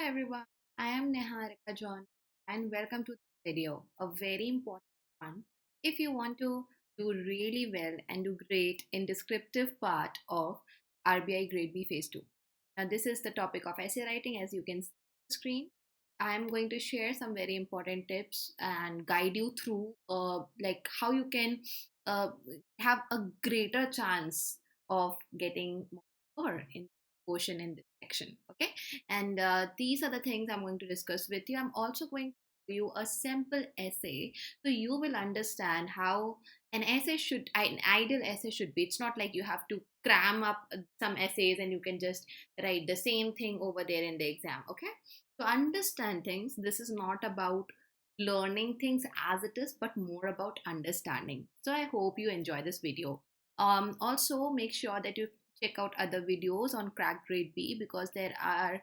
everyone, I am Neharika John and welcome to this video, a very important one if you want to do really well and do great in descriptive part of RBI Grade B Phase 2. Now this is the topic of essay writing as you can see on the screen. I am going to share some very important tips and guide you through like how you can uh, have a greater chance of getting more in portion in this section. Okay, and these are the things I'm going to discuss with you. I'm also going to give you a simple essay so you will understand how an ideal essay should be. It's not like you have to cram up some essays and you can just write the same thing over there in the exam. Okay, to understand things, this is not about learning things as it is but more about understanding. So I hope you enjoy this video. Also make sure that you check out other videos on crack grade B because there are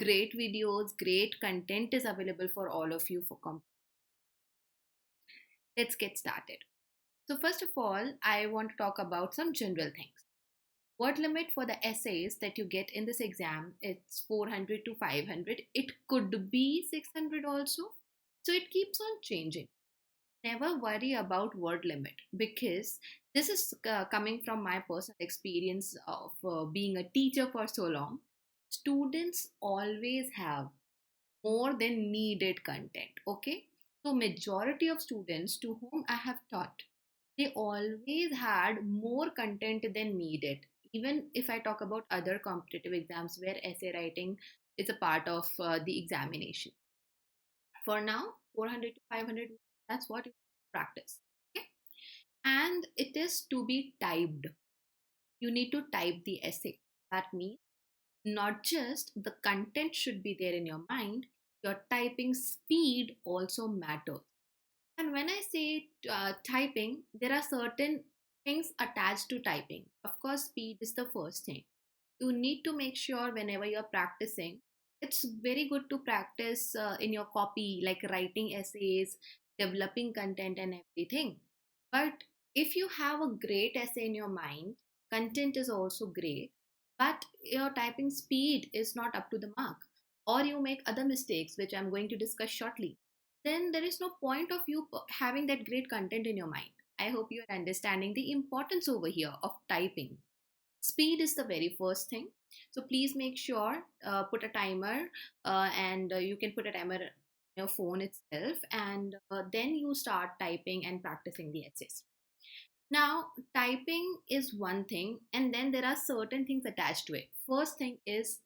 great videos, great content is available for all of you for let's get started. So first of all, I want to talk about some general things. Word limit for the essays that you get in this exam, it's 400 to 500. It could be 600 also. So it keeps on changing. Never worry about word limit because this is coming from my personal experience of being a teacher for so long. Students always have more than needed content. Okay, so majority of students to whom I have taught, they always had more content than needed. Even if I talk about other competitive exams where essay writing is a part of the examination, for now 400 to 500, that's what you practice. Okay, and it is to be typed. You need to type the essay. That means not just the content should be there in your mind, your typing speed also matters. And when I say typing, there are certain things attached to typing. Of course, speed is the first thing. You need to make sure whenever you're practicing, it's very good to practice in your copy, like writing essays, developing content, and everything. But if you have a great essay in your mind, content is also great, but your typing speed is not up to the mark, or you make other mistakes, which I'm going to discuss shortly, then there is no point of you having that great content in your mind. I hope you're understanding the importance over here of typing. Speed is the very first thing. So please make sure, put a timer, and you can put a timer on your phone itself, and then you start typing and practicing the essays. Now, typing is one thing, and then there are certain things attached to it. First thing is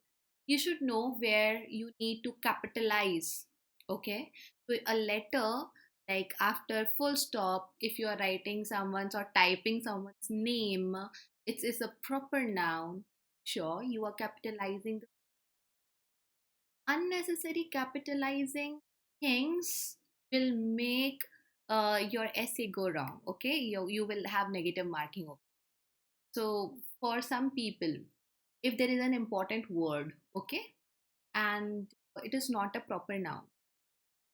you should know where you need to capitalize. Okay, so a letter, like after full stop, if you are writing someone's or typing someone's name, it is a proper noun. Sure, you are capitalizing. Unnecessary capitalizing things will make your essay go wrong. Okay, you will have negative marking. So for some people, if there is an important word, okay, and it is not a proper noun,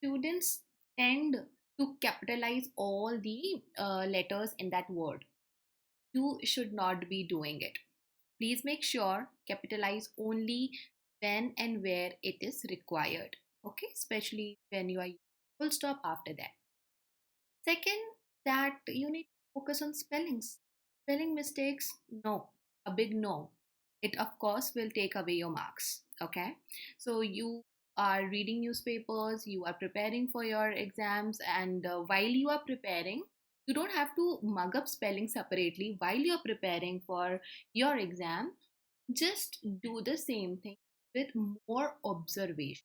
students tend to capitalize all the letters in that word. You should not be doing it. Please make sure capitalize only when and where it is required. Okay, especially when you are full stop after that. Second, that you need to focus on spellings. Spelling mistakes, no, a big no. It of course will take away your marks. Okay, so you are reading newspapers, you are preparing for your exams, and while you are preparing, you don't have to mug up spelling separately. While you're preparing for your exam, just do the same thing with more observation.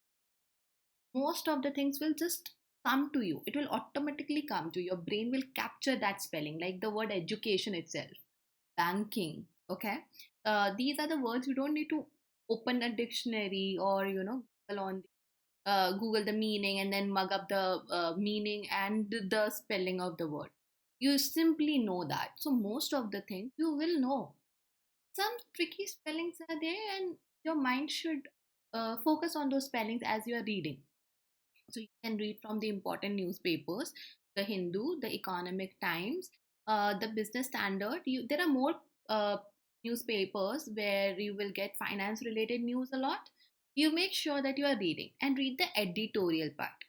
Most of the things will just come to you. It will automatically come to you. Your brain will capture that spelling, like the word education itself, banking. Okay, these are the words you don't need to open a dictionary or google on google the meaning and then mug up the meaning and the spelling of the word. You simply know that. So most of the things you will know. Some tricky spellings are there, and your mind should focus on those spellings as you are reading. So you can read from the important newspapers, the Hindu, the Economic Times, the Business Standard. There are more newspapers where you will get finance related news a lot. You make sure that you are reading and read the editorial part.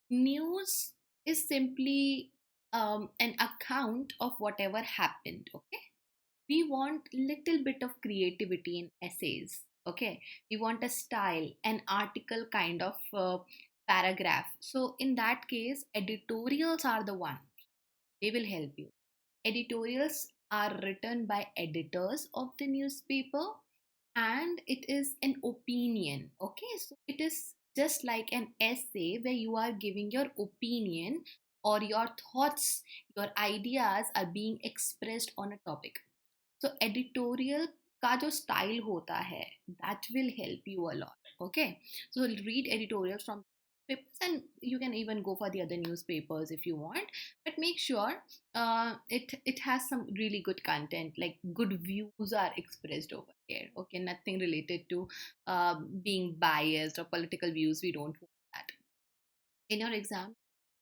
News is simply an account of whatever happened. Okay, we want little bit of creativity in essays. Okay, we want a style, an article kind of paragraph. So in that case, editorials are the one. They will help you. Editorials are written by editors of the newspaper, and it is an opinion. Okay, so it is just like an essay where you are giving your opinion, or your thoughts, your ideas are being expressed on a topic. So editorial का जो style होता है, that will help you a lot. Okay, so read editorials from papers, and you can even go for the other newspapers if you want, but make sure it has some really good content, like good views are expressed over here. Okay, nothing related to being biased or political views. We don't want that. In your exam,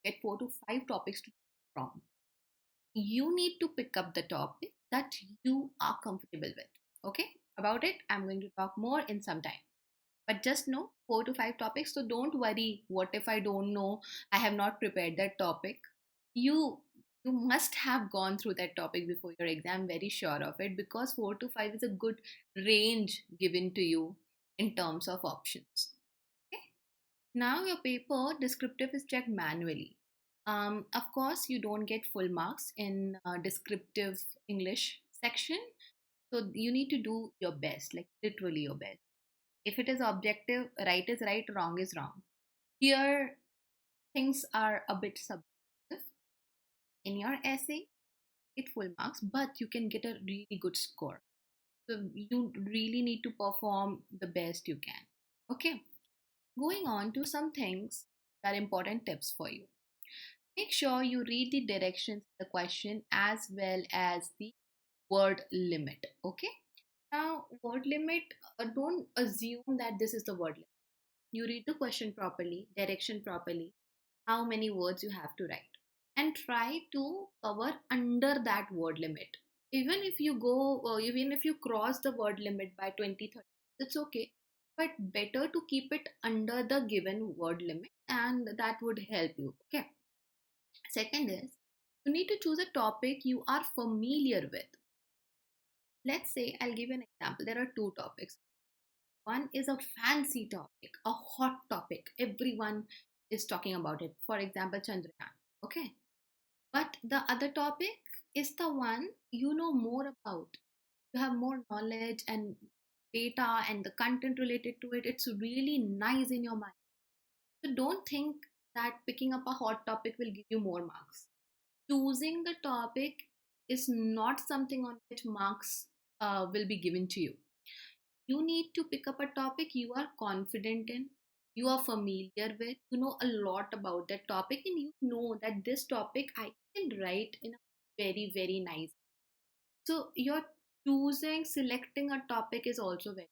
get 4 to 5 topics to choose from. You need to pick up the topic that you are comfortable with. Okay, about it I'm going to talk more in some time, but just know 4 to 5 topics. So don't worry, what if I don't know, I have not prepared that topic. You you must have gone through that topic before your exam, very sure of it, because 4 to 5 is a good range given to you in terms of options. Okay, now your paper descriptive is checked manually. Of course, you don't get full marks in descriptive English section, so you need to do your best, like literally your best. If it is objective, right is right, wrong is wrong. Here, things are a bit subjective. In your essay, get full marks, but you can get a really good score. So you really need to perform the best you can. Okay, going on to some things that are important tips for you. Make sure you read the directions of the question as well as the word limit. Okay. Now, word limit, don't assume that this is the word limit. You read the question properly, direction properly, how many words you have to write, and try to cover under that word limit. Even if you cross the word limit by 20-30, it's okay. But better to keep it under the given word limit, and that would help you. Okay. Second is, you need to choose a topic you are familiar with. Let's say, I'll give you an example. There are 2 topics. One is a fancy topic, a hot topic. Everyone is talking about it. For example, Chandrayaan. Okay. But the other topic is the one you know more about. You have more knowledge and data and the content related to it. It's really nice in your mind. So don't think that picking up a hot topic will give you more marks. Choosing the topic is not something on which marks will be given to you. You need to pick up a topic you are confident in, you are familiar with, you know a lot about that topic, and you know that this topic I can write in a very, very nice. So your selecting a topic is also very.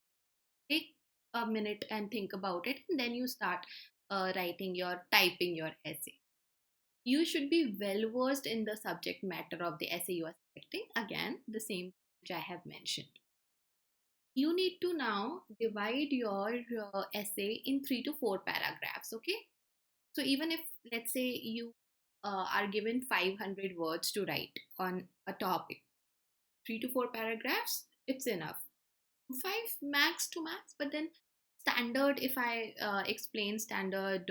Take a minute and think about it, and then you start typing your essay. You should be well versed in the subject matter of the essay you are selecting. Again, the same which I have mentioned. You need to now divide your essay in 3 to 4 paragraphs. Okay. So even if, let's say, you are given 500 words to write on a topic, 3 to 4 paragraphs, it's enough. 5 max to max, but then standard, if I explain standard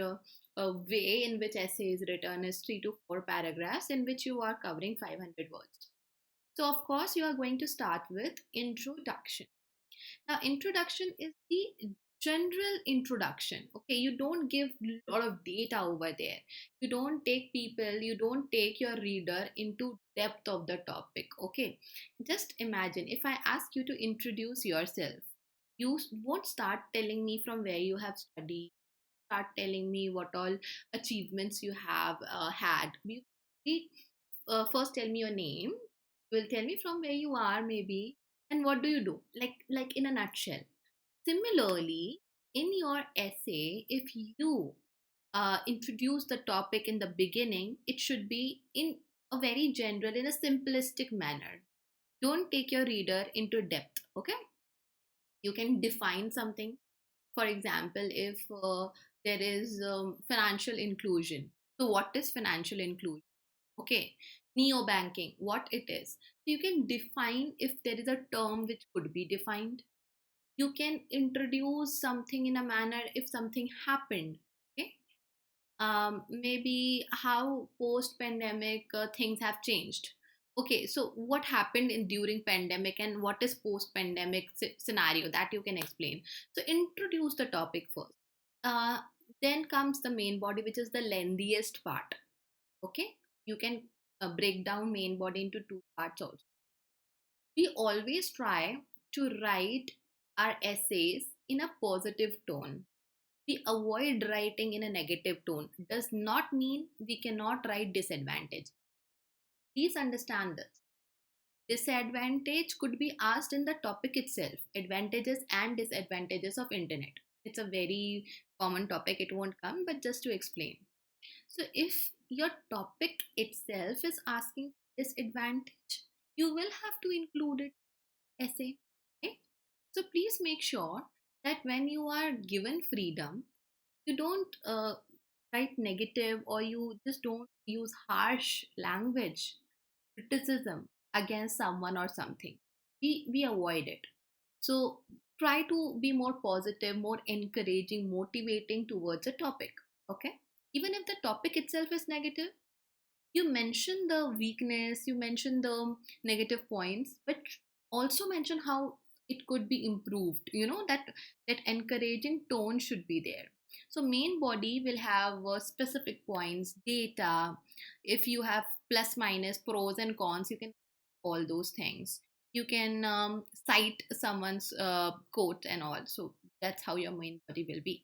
way in which essay is written is 3 to 4 paragraphs in which you are covering 500 words. So of course you are going to start with introduction. Now, introduction is the general introduction. Okay, you don't give a lot of data over there. You don't take your reader into depth of the topic. Okay, just imagine if I ask you to introduce yourself, you won't start telling me from where you have studied, start telling me what all achievements you have had. First tell me your name. You will tell me from where you are, maybe, and what do you do, like in a nutshell. Similarly, in your essay, if you introduce the topic in the beginning, it should be in a very general, in a simplistic manner. Don't take your reader into depth. Okay, you can define something. For example, if there is financial inclusion. So what is financial inclusion? Okay, neo banking, what it is. So you can define if there is a term which could be defined. You can introduce something in a manner if something happened. Okay, maybe how post pandemic things have changed. Okay, so what happened in during pandemic and what is post pandemic scenario, that you can explain. So introduce the topic first. uh, then comes the main body, which is the lengthiest part. Okay, you can break down main body into two parts also. We always try to write our essays in a positive tone. We avoid writing in a negative tone. Does not mean we cannot write disadvantage. Please understand this. Disadvantage could be asked in the topic itself. Advantages and disadvantages of internet. It's a very common topic. It won't come, but just to explain. So if your topic itself is asking disadvantage, you will have to include it essay. Okay? So please make sure that when you are given freedom, you don't write negative, or you just don't use harsh language, criticism against someone or something. We avoid it. So try to be more positive, more encouraging, motivating towards a topic. Okay, even if the topic itself is negative, you mention the weakness, you mention the negative points, but also mention how it could be improved. That encouraging tone should be there. So main body will have specific points, data. If you have plus minus, pros and cons, you can all those things. You can cite someone's quote and all. So that's how your main body will be.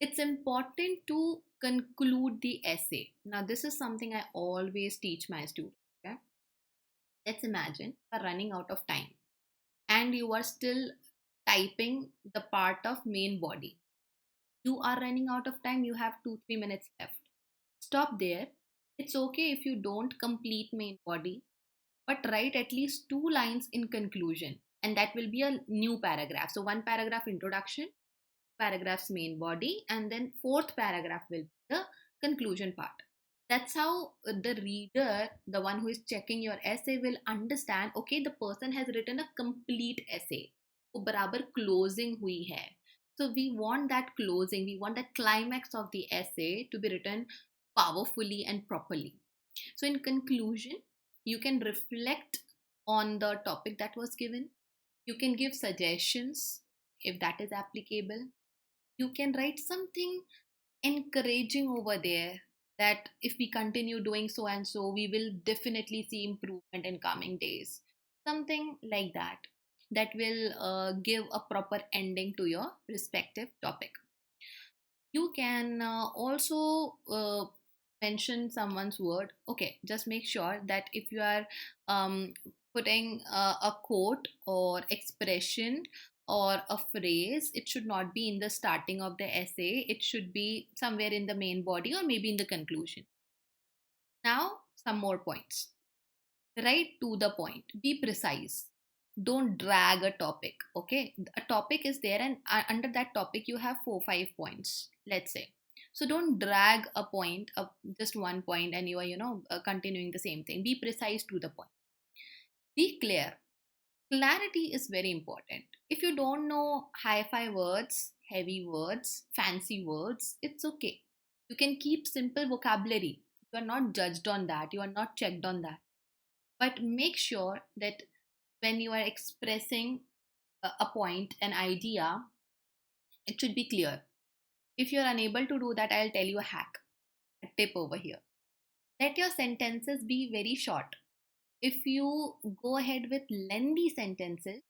It's important to conclude the essay. Now, this is something I always teach my students. Okay? Let's imagine you are running out of time and you are still typing the part of main body. You are running out of time, you have 2-3 minutes left. Stop there. It's okay if you don't complete main body, but write at least 2 lines in conclusion, and that will be a new paragraph. So, one paragraph introduction, paragraph's main body, and then fourth paragraph will be the conclusion part. That's how the reader, the one who is checking your essay, will understand, okay, the person has written a complete essay. वो बराबर closing हुई है. So we want that closing, we want the climax of the essay to be written powerfully and properly. So in conclusion, you can reflect on the topic that was given. You can give suggestions if that is applicable. You can write something encouraging over there, that if we continue doing so and so, we will definitely see improvement in coming days. Something like that, that will give a proper ending to your respective topic. You can also mention someone's word. Okay, just make sure that if you are putting a quote or expression or a phrase, it should not be in the starting of the essay. It should be somewhere in the main body or maybe in the conclusion. Now, some more points. Write to the point. Be precise. Don't drag a topic. Okay, a topic is there, and under that topic, you have 4-5 points, let's say. So don't drag a point, just one point, and you are, continuing the same thing. Be precise, to the point. Be clear. Clarity is very important. If you don't know hi-fi words, heavy words, fancy words, it's okay. You can keep simple vocabulary. You are not judged on that. You are not checked on that. But make sure that when you are expressing a point, an idea, it should be clear. If you're unable to do that, I'll tell you a hack, a tip over here. Let your sentences be very short. If you go ahead with lengthy sentences,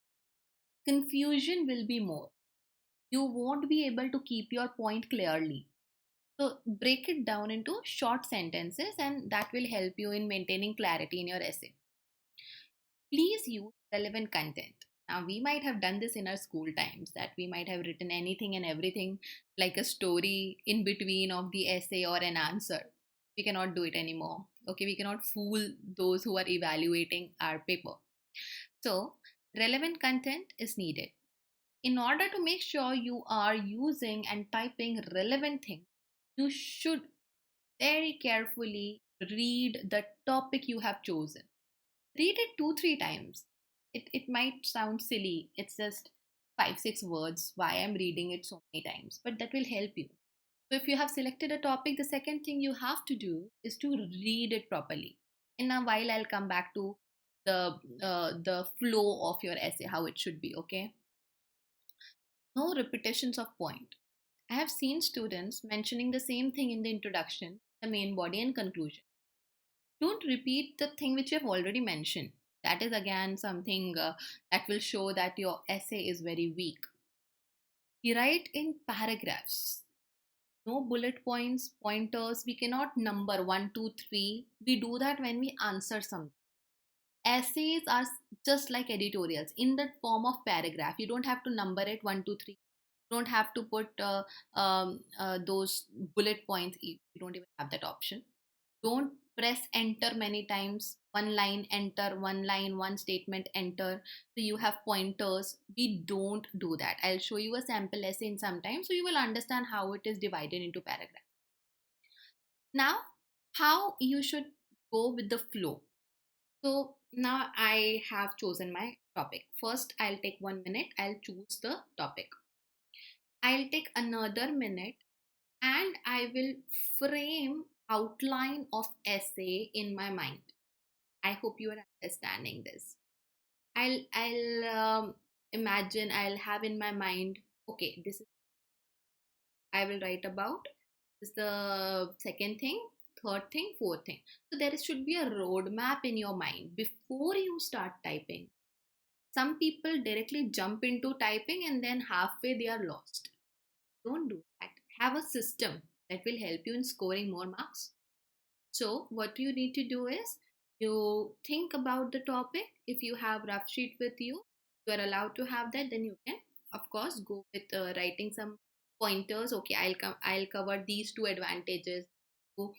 confusion will be more. You won't be able to keep your point clearly. So break it down into short sentences, and that will help you in maintaining clarity in your essay. Please use relevant content. Now, we might have done this in our school times, that we might have written anything and everything like a story in between of the essay or an answer. We cannot do it anymore. Okay, we cannot fool those who are evaluating our paper. So, relevant content is needed. In order to make sure you are using and typing relevant things, you should very carefully read the topic you have chosen. Read it 2-3 times. It might sound silly. It's just 5-6 words. Why I'm reading it so many times, but that will help you. So if you have selected a topic, the second thing you have to do is to read it properly. In a while, I'll come back to the flow of your essay, how it should be. Okay. No repetitions of point. I have seen students mentioning the same thing in the introduction, the main body, and conclusion. Don't repeat the thing which you have already mentioned. That is again something that will show that your essay is very weak. You write in paragraphs. No bullet points, pointers. We cannot number 1, 2, 3. We do that when we answer something. Essays are just like editorials in the form of paragraph. You don't have to number it 1, 2, 3. You don't have to put those bullet points. You don't even have that option. Don't press enter many times. One line, enter, one line, one statement, enter. So you have pointers. We don't do that. I'll show you a sample essay in some time so you will understand how it is divided into paragraphs. Now, how you should go with the flow. So now I have chosen my topic. First, I'll take 1 minute. I'll choose the topic. I'll take another minute and I will frame outline of essay in my mind. I hope you are understanding this. I'll imagine, I'll have in my mind, okay, this is I will write about. This is the second thing, third thing, fourth thing. So there should be a roadmap in your mind before you start typing. Some people directly jump into typing and then halfway they are lost. Don't do that. Have a system that will help you in scoring more marks. So what you need to do is you think about the topic. If you have rough sheet with you, you are allowed to have that. Then you can, of course, go with writing some pointers. Okay, I'll cover these two advantages, two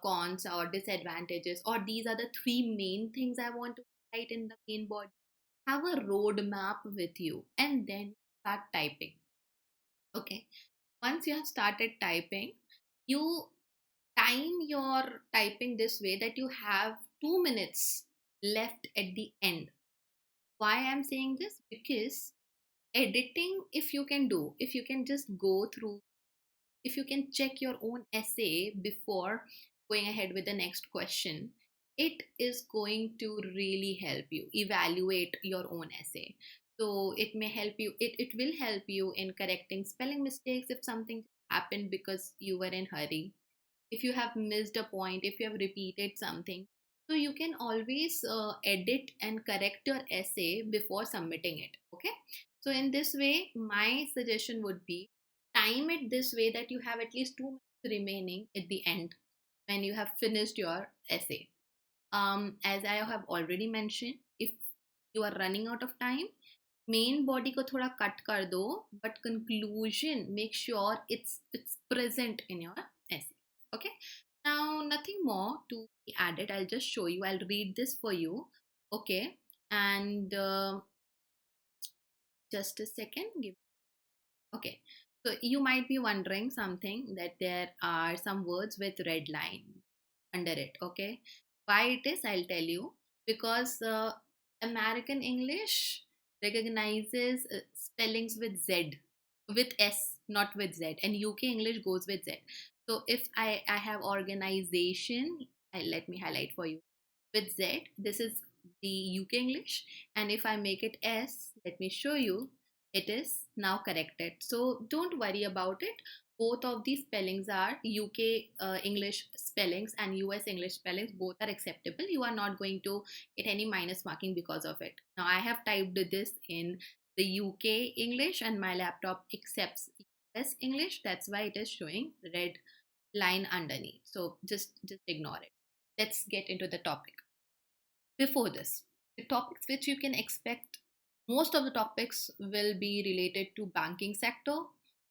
cons or disadvantages, or these are the three main things I want to write in the main body. Have a roadmap with you, and then start typing. Okay, once you have started typing, you time your typing this way that you have 2 minutes left at the end. Why I'm saying this? Because editing, if you can just go through, if you can check your own essay before going ahead with the next question, it is going to really help you evaluate your own essay. So it may help you, it will help you in correcting spelling mistakes if something happened because you were in hurry, if you have missed a point, if you have repeated something. So you can always edit and correct your essay before submitting it. Okay. So in this way, my suggestion would be time it this way that you have at least 2 minutes remaining at the end when you have finished your essay. As I have already mentioned, if you are running out of time, main body को थोड़ा cut कर दो, but conclusion make sure it's present in your essay. Okay. Now nothing more to be added. I'll just show you. I'll read this for you. Okay. And just a second. Okay. So you might be wondering something, that there are some words with red line under it. Okay. Why it is, I'll tell you. Because American English recognizes spellings with Z, with S, not with Z, and UK English goes with Z. So if I have organization, let me highlight for you. With Z, this is the UK English, and if I make it S, let me show you, it is now corrected. So don't worry about it. Both of these spellings are UK English spellings and US English spellings. Both are acceptable. You are not going to get any minus marking because of it. Now I have typed this in the UK English and my laptop accepts US English. That's why it is showing red line underneath. So just ignore it. Let's get into the topic. Before this, the topics which you can expect, most of the topics will be related to banking sector,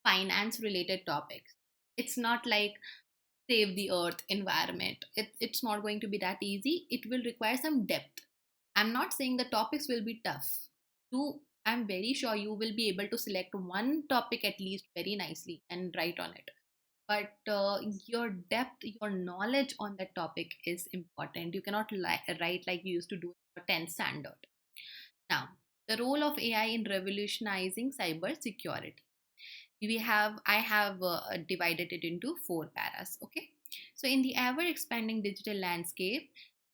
finance related topics. It's not like save the earth, environment. It's not going to be that easy. It will require some depth. I'm not saying the topics will be tough. Do I'm very sure you will be able to select one topic at least very nicely and write on it. But your depth, your knowledge on that topic is important. You cannot write like you used to do in your 10th standard. Now, the role of AI in revolutionizing cyber security. I have divided it into four paras. Okay, so in the ever expanding digital landscape,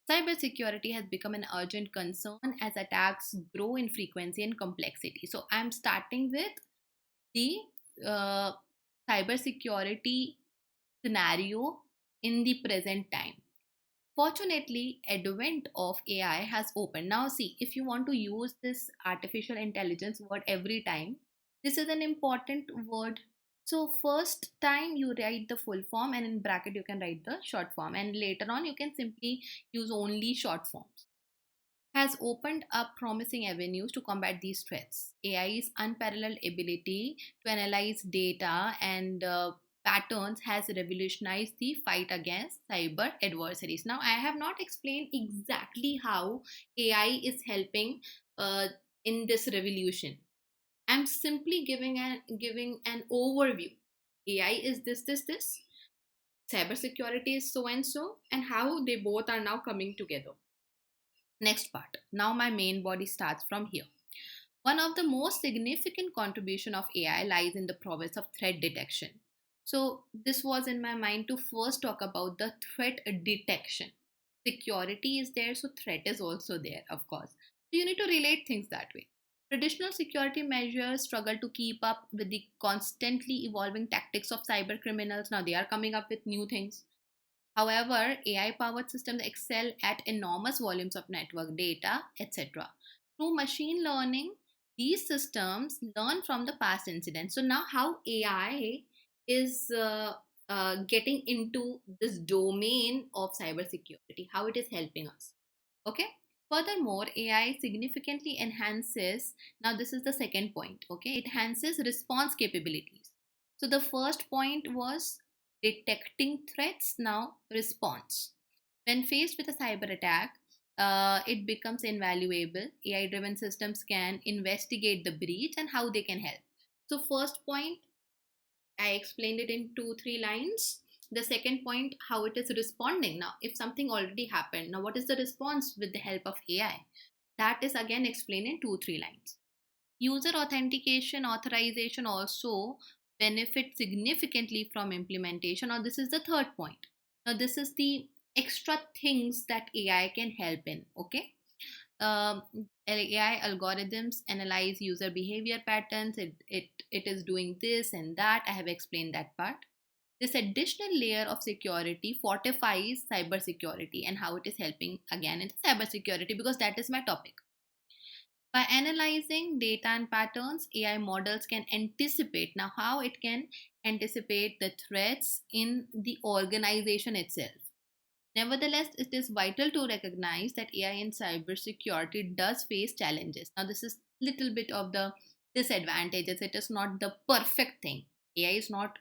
cybersecurity has become an urgent concern as attacks grow in frequency and complexity. So I'm starting with the uh, cybersecurity scenario in the present time. Fortunately, advent of AI has opened. Now see, if you want to use this artificial intelligence word every time, this is an important word. So first time you write the full form, and in bracket you can write the short form, and later on you can simply use only short forms. Has opened up promising avenues to combat these threats. AI's unparalleled ability to analyze data and patterns has revolutionized the fight against cyber adversaries. Now, I have not explained exactly how AI is helping uh, in this revolution. I'm simply giving an overview. AI is this. Cybersecurity is so and so, and how they both are now coming together. Next part. Now my main body starts from here. One of the most significant contribution of AI lies in the prowess of threat detection. So this was in my mind to first talk about the threat detection. Security is there, so threat is also there, of course. So you need to relate things that way. Traditional security measures struggle to keep up with the constantly evolving tactics of cyber criminals. Now they are coming up with new things. However, AI powered systems excel at enormous volumes of network data, etc. Through machine learning, these systems learn from the past incidents. So, now how AI is getting into this domain of cybersecurity, how it is helping us. Okay. Furthermore, AI significantly enhances, now this is the second point, okay, it enhances response capabilities. So the first point was detecting threats, now response. When faced with a cyber attack, it becomes invaluable. AI driven systems can investigate the breach and how they can help. So, first point, I explained it in 2-3 lines. The second point, how it is responding. Now, if something already happened, now what is the response with the help of AI? That is again explained in 2-3 lines. User authentication authorization also benefit significantly from implementation. Now, this is the third point. Now, this is the extra things that AI can help in. Okay. um, AI algorithms analyze user behavior patterns. It is doing this and that. I have explained that part. This additional layer of security fortifies cybersecurity and how it is helping again in cybersecurity, because that is my topic. By analyzing data and patterns, AI models can anticipate. Now, how it can anticipate the threats in the organization itself. Nevertheless, it is vital to recognize that AI in cybersecurity does face challenges. Now, this is little bit of the disadvantages. It is not the perfect thing. AI is not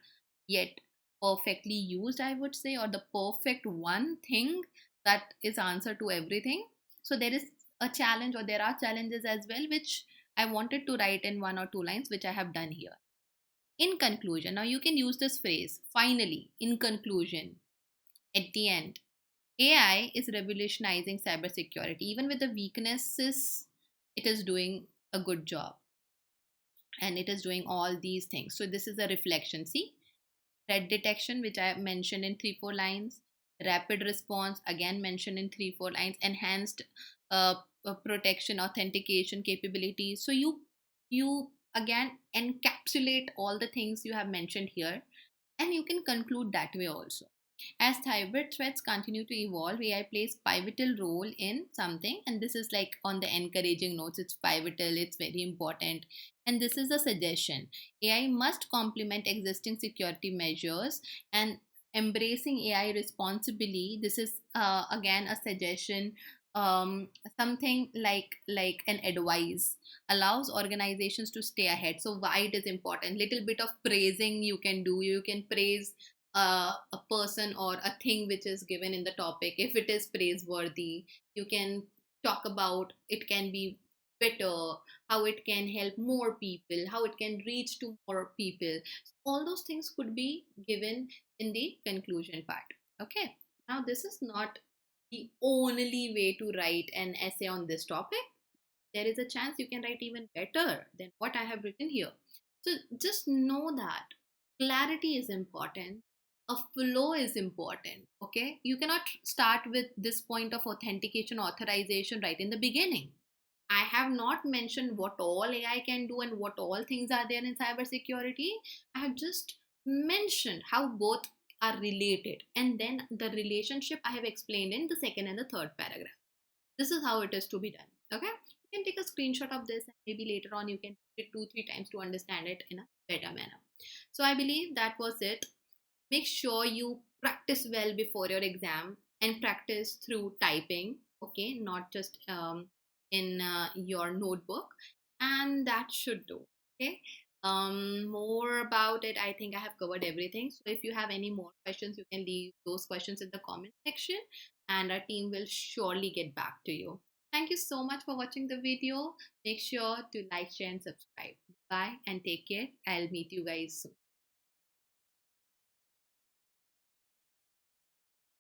yet perfectly used, I would say, or the perfect one thing that is answer to everything. So there is a challenge, or there are challenges as well, which I wanted to write in 1 or 2 lines, which I have done here. In conclusion, now you can use this phrase, finally, in conclusion, at the end. AI is revolutionizing cybersecurity. Even with the weaknesses, it is doing a good job, and it is doing all these things. So, this is a reflection. See, threat detection, which I mentioned in 3-4 lines, rapid response, again mentioned in 3-4 lines, enhanced protection, authentication capabilities. So, you again encapsulate all the things you have mentioned here, and you can conclude that way also. As cyber threats continue to evolve, AI plays pivotal role in something, and this is like on the encouraging notes. It's pivotal, it's very important, and this is a suggestion. AI must complement existing security measures, and embracing AI responsibly. This is again a suggestion. Something like an advice allows organizations to stay ahead. So why it is important? Little bit of praising you can do. You can praise a person or a thing which is given in the topic. If it is praiseworthy, you can talk about it. Can be better, how it can help more people, how it can reach to more people. All those things could be given in the conclusion part. Okay. Now, this is not the only way to write an essay on this topic. There is a chance you can write even better than what I have written here. So just know that clarity is important. A flow is important. Okay. You cannot start with this point of authentication, authorization right in the beginning. I have not mentioned what all AI can do and what all things are there in cybersecurity. I have just mentioned how both are related, and then the relationship I have explained in the second and the third paragraph. This is how it is to be done. Okay, you can take a screenshot of this, and maybe later on you can read it 2-3 times to understand it in a better manner. So I believe that was it. Make sure you practice well before your exam, and practice through typing, okay, not just in your notebook, and that should do. Okay. More about it, I think I have covered everything. So if you have any more questions, you can leave those questions in the comment section, and our team will surely get back to you. Thank you so much for watching the video. Make sure to like, share, and subscribe. Bye and take care. I'll meet you guys soon.